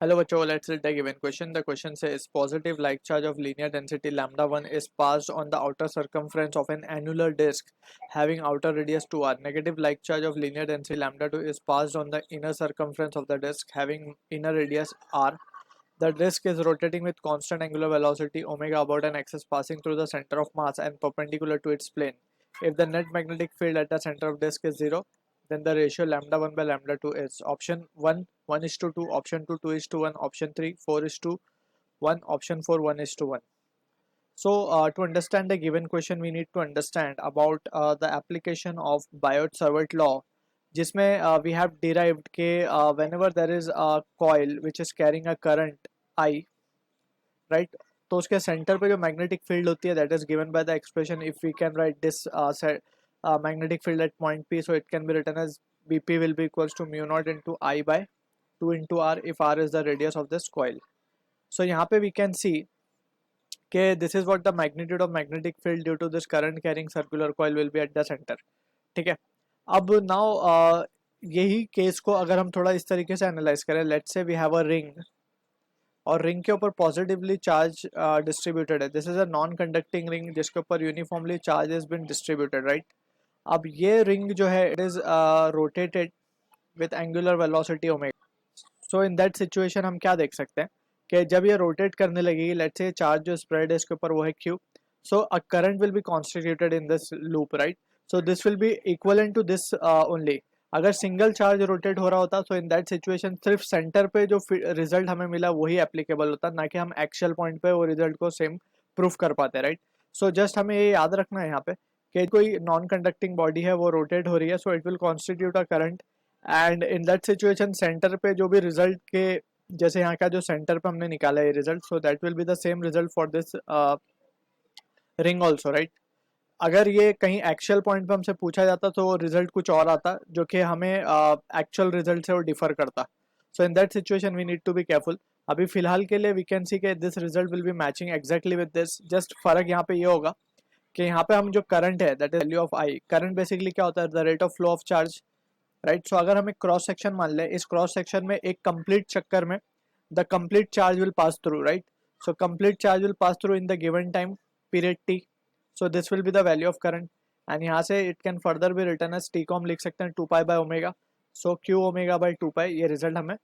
Hello बच्चों, let's read the given question. The question says positive like charge of linear density lambda 1 is passed on the outer circumference of an annular disk having outer radius 2r. Negative like charge of linear density lambda 2 is passed on the inner circumference of the disk having inner radius r. The disk is rotating with constant angular velocity omega about an axis passing through the center of mass and perpendicular to its plane. If the net magnetic field at the center of disk is 0, then the ratio lambda 1 by lambda 2 is option 1 1 is to 2, option 2 2 is to 1, option 3 4 is to 1, option 4 1 is to 1. So to understand the given question we need to understand about the application of Biot-Savart law, जिसमें we have derived के whenever there is a coil which is carrying a current I, right, तो उसके centre पे जो magnetic field होती है that is given by the expression if we can write this magnetic field at point P, so it can be written as Bp will be equals to mu naught into I by 2 into R if R is the radius of this coil. So यहाँ पे we can see कि this is what the magnitude of magnetic field due to this current carrying circular coil will be at the center. ठीक है, अब now यही case को अगर हम थोड़ा इस तरीके से एनालाइज करें, let's say we have a ring और रिंग के ऊपर पॉजिटिवली चार्ज डिस्ट्रीब्यूटेड है. This is a non conducting ring जिसके ऊपर uniformly charge is been distributed, right. अब ये रिंग जो है it is rotated with angular velocity omega. So in that situation हम क्या देख सकते हैं कि जब ये रोटेट करने लगेगी, लेट्स से चार्ज जो स्प्रेड है इसके ऊपर वो है Q, so a current will be constituted in this loop, right. So this will be equivalent to this only. अगर सिंगल चार्ज रोटेट हो रहा होता तो इन दैट सिचुएशन सिर्फ सेंटर पे जो रिजल्ट हमें मिला वही एप्लीकेबल होता, ना कि हम एक्चुअल पॉइंट पे वो रिजल्ट को सेम प्रूफ कर पाते, राइट. सो जस्ट हमें ये याद रखना है यहाँ पे कि कोई नॉन कंडक्टिंग बॉडी है वो रोटेट हो रही है, सो it will constitute a current. And in that situation centre पे जो भी रिजल्ट के, जैसे यहाँ का जो सेंटर पे हमने निकाला है result, so that will be the same result for this ring also, right. अगर ये कहीं एक्चुअल पॉइंट पे हमसे पूछा जाता तो रिजल्ट कुछ और आता जो कि हमें एक्चुअल रिजल्ट से वो डिफर करता. So in that situation we need to be careful. अभी फिलहाल के लिए वी कैन सी के this result will be matching exactly with this. Just फर्क यहाँ पे ये होगा कि यहाँ पे हम जो करंट है that is value of I. Current basically क्या होता है, the rate of flow of charge, right. So अगर हम एक क्रॉस सेक्शन मान लें, इस क्रॉस सेक्शन में एक कंप्लीट चक्कर में the complete charge will pass through, right. So complete charge will pass through in the given time period T. So this will be the value of current. And यहाँ से it can further भी written as T को हम लिख सकते हैं 2 pi by omega. So Q omega by 2 pi, ये result हमें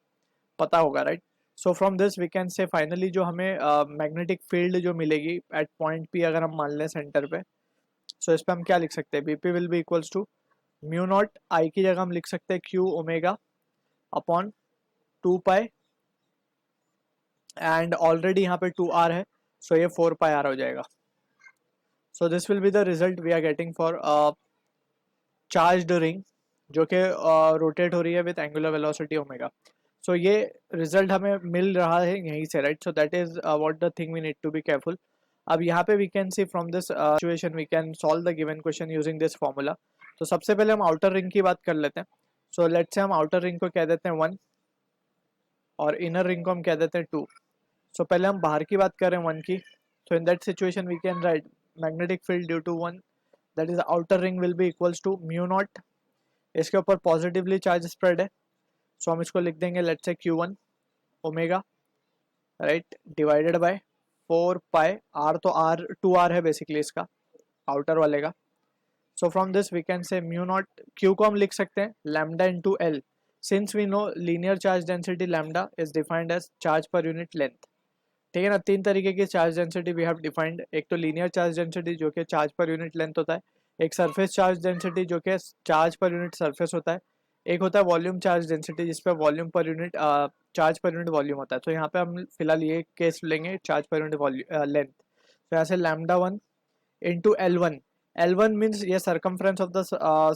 पता होगा, right. So from this we can say finally जो हमें मैग्नेटिक फील्ड जो मिलेगी एट पॉइंट पी अगर हम मान लें सेंटर पे, सो इस पे हम क्या लिख सकते हैं, BP will be equals to mu not I की जगह हम लिख सकते हैं Q omega upon 2 pi, and already यहाँ पे 2 आर है, सो ये 4 पाई आर हो जाएगा. So this will be the result we are getting for charged ring जो कि रोटेट हो रही है with angular velocity omega. So ये रिजल्ट हमें मिल रहा है यहीं से, right. So that is what the thing we need to be careful. अब यहाँ पे we can see from this situation we can solve the given question using this formula. तो सबसे पहले हम आउटर रिंग की बात कर लेते हैं. सो लेट्स से हम आउटर रिंग को कह देते हैं 1 और इनर रिंग को हम कह देते हैं 2. सो पहले हम बाहर की बात करें 1 की. So in that situation we can write magnetic field due to 1 that is outer ring will be equals to mu not, इसके ऊपर पॉजिटिवली चार्ज स्प्रेड है, सो हम इसको लिख देंगे let's say Q1 omega, right, divided by 4 pi R. तो R 2 R है basically इसका आउटर वाले का. So from this we can say mu naught, Q को हम लिख सकते हैं lambda into L, since we know linear charge density lambda is defined as charge per unit length. ठीक है ना, 3 तरीके की charge density we have defined. एक तो लीनियर चार्ज डेंसिटी जो कि चार्ज पर यूनिट लेंथ होता है, एक सरफेस चार्ज डेंसिटी जो कि चार्ज पर यूनिट सरफेस होता है, एक होता है वॉल्यूम चार्ज डेंसिटी जिस पे volume per unit charge per unit volume होता है. तो यहाँ पे हम फिलहाल ये केस लेंगे चार्ज पर यूनिट लेंथ. तो यहाँ से lambda 1 into L1. L1 means ये सर्कमफ्रेंस ऑफ द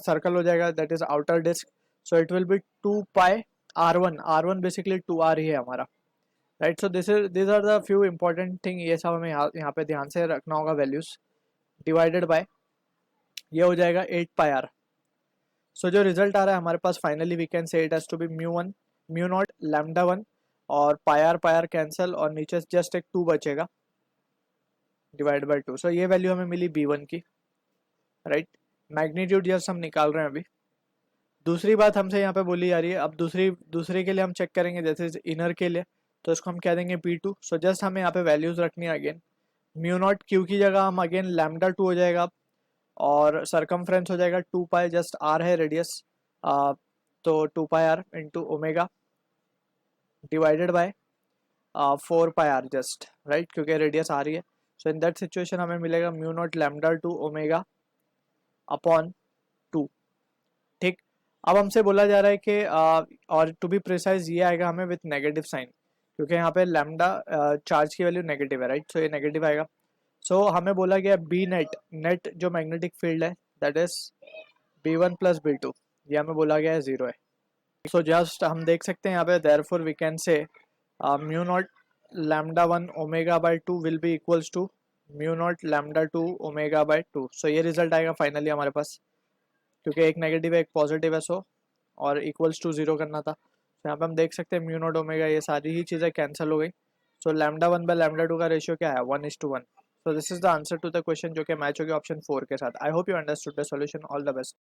सर्कल हो जाएगा that is outer disc. So it will be 2 pi R1. R1 basically 2R ही है हमारा, right. So this are the few important thing, ये सब हमें यहाँ पे ध्यान से रखना होगा वैल्यूज. डिवाइडेड बाय ये हो जाएगा 8 पाई आर. सो जो रिजल्ट आ रहा है हमारे पास finally we can say it has to be mu one mu not lambda 1 और पाई आर कैंसल और नीचे जस्ट एक 2 बचेगा डिवाइड बाय 2. सो ये वैल्यू हमें मिली B1 की, राइट. मैग्नीट्यूड जस्ट हम निकाल रहे हैं अभी. दूसरी बात हमसे यहाँ पे बोली जा रही है, अब दूसरी के लिए हम चेक करेंगे जैसे इनर के लिए. तो इसको हम कह देंगे P2। सो जस्ट हमें यहाँ पे वैल्यूज रखनी है अगेन, म्यू नॉट क्यू की जगह हम अगेन लैम्डा 2 हो जाएगा, और सरकमफ्रेंस हो जाएगा 2 पाई, जस्ट आर है रेडियस, तो 2 pi r into omega divided by 4 pi r just, right, क्योंकि रेडियस आ रही है। सो इन दैट सिचुएशन हमें मिलेगा mu not lambda 2 omega upon 2। ठीक, अब हमसे बोला जा रहा है कि और टू बी प्रिसाइज ये आएगा हमें विथ नेगेटिव साइन, क्योंकि यहाँ पे लैम्डा चार्ज की वैल्यू नेगेटिव है, राइट, सो ये नेगेटिव आएगा। सो हमें बोला गया बी नेट, नेट जो मैग्नेटिक फील्ड है that is B1 plus B2, ये हमें बोला गया है 0 है। सो जस्ट हम देख सकते हैं यहाँ पे therefore we can say mu not lambda 1 omega by 2 will be equals to mu not lambda 2 omega by 2। So ये रिजल्ट आएगा फाइनली हमारे पास, क्योंकि एक नेगेटिव है एक पॉजिटिव है, सो और इक्वल्स टू 0 करना था। तो यहाँ पे हम देख सकते हैं म्यू नॉट ओमेगा ये सारी ही चीज़ें कैंसिल हो गई। सो लैम्डा 1 बाय लैम्डा 2 का रेशियो क्या है, 1:1। So this is the answer to the question, जो कि मैच हो गया ऑप्शन 4 के साथ। I hope you understood the solution. All the best.